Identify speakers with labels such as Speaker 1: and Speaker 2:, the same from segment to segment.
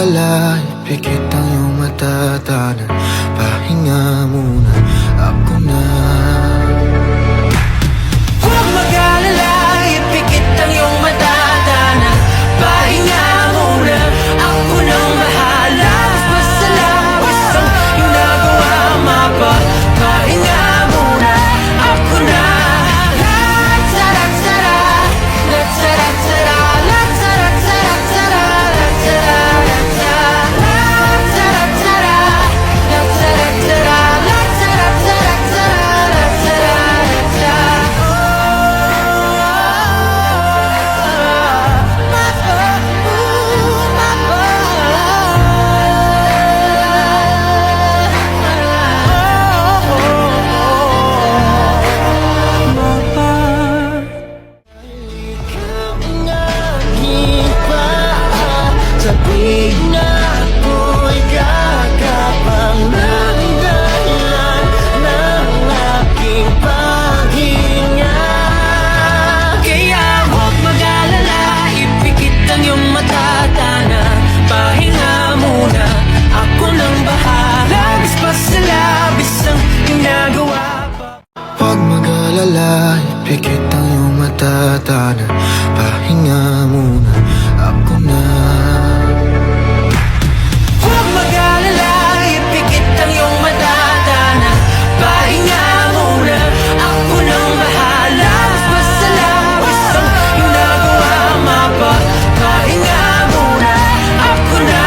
Speaker 1: mag-alala, ipikit ang iyong mata, tanan, pahinga muna, ako na.
Speaker 2: Huwag mag-alala, ipikit ang iyong mata, tanan, pahinga muna, ako nang bahala. Basta labas ang ginagawa, mapa, pahinga muna, ako na.
Speaker 1: Sabihin na ako'y kakapang ng dahilan ng aking paghinga.
Speaker 2: Kaya huwag mag-alala, ipikit ang iyong mata, tanan, pahinga muna, ako nang bahala. Labis pa sa labis ang ginagawa pa.
Speaker 1: Huwag mag-alala, ipikit ang iyong mata, tanan, pahinga muna, ako na.
Speaker 2: Huwag mag-alala, ipikit ang iyong mata, tanan, pahinga muna, ako nang bahala. Basta labis ang ginagawa, mapa, pahinga muna, ako na.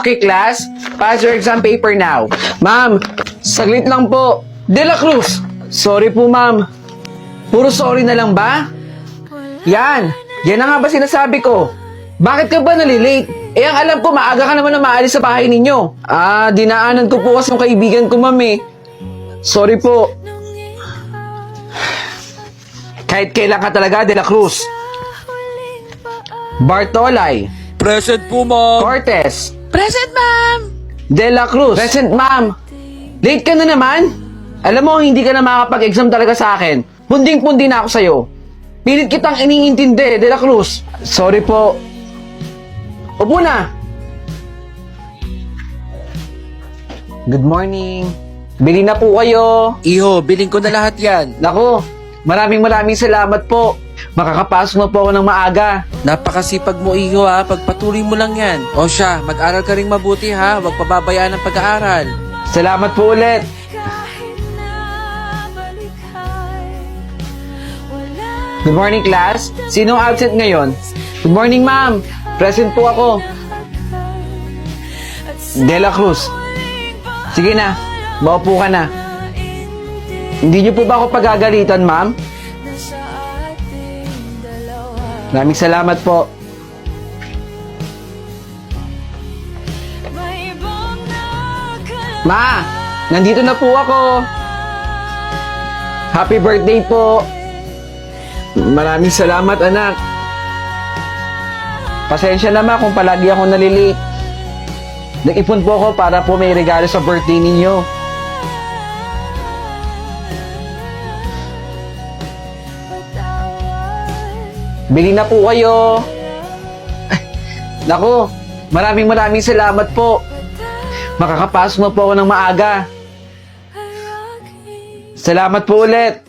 Speaker 3: Okay, class. Pass your exam paper now. Ma'am, saglit lang po. De La Cruz. Sorry po, ma'am. Puro sorry na lang ba? Yan. Yan na nga ba sinasabi ko? Bakit ka ba nalilate? Eh, ang alam ko, maaga ka naman na maalis sa bahay ninyo. Dinaanan ko po kasi ng kaibigan ko, ma'am eh. Sorry po. Kahit kailan ka talaga, De La Cruz. Bartolay.
Speaker 4: Present po, ma'am.
Speaker 3: Cortez.
Speaker 4: Present, ma'am.
Speaker 3: De La Cruz. Present, ma'am. Late ka na naman? Alam mo, hindi ka na makapag-exam talaga sa akin. Punding-pundi na ako sa'yo. Pilit kitang iniintindi, De La Cruz. Sorry po. Upo na. Good morning. Bili na po kayo.
Speaker 4: Iho, biling ko na lahat yan.
Speaker 3: Nako, maraming salamat po. Makakapasok na po ako ng maaga.
Speaker 4: Napakasipag mo, Iho, ha. Pagpatuloy mo lang yan. O siya, mag-aral ka rin mabuti, ha. Huwag pababayaan ang pag-aaral.
Speaker 3: Salamat po ulit. Good morning, class. Sinong absent ngayon? Good morning, ma'am. Present po ako. De La Cruz. Sige na, maupo ka na. Hindi niyo po ba ako pagagalitan, ma'am? Maraming salamat po. Ma, nandito na po ako. Happy birthday po. Maraming salamat, anak. Pasensya na ma kung palagi ako nalilate. Nag-ipon po ako para po may regalo sa birthday ninyo. Bili na po kayo. Naku, maraming salamat po. Makakapasok na po ako ng maaga. Salamat po ulit.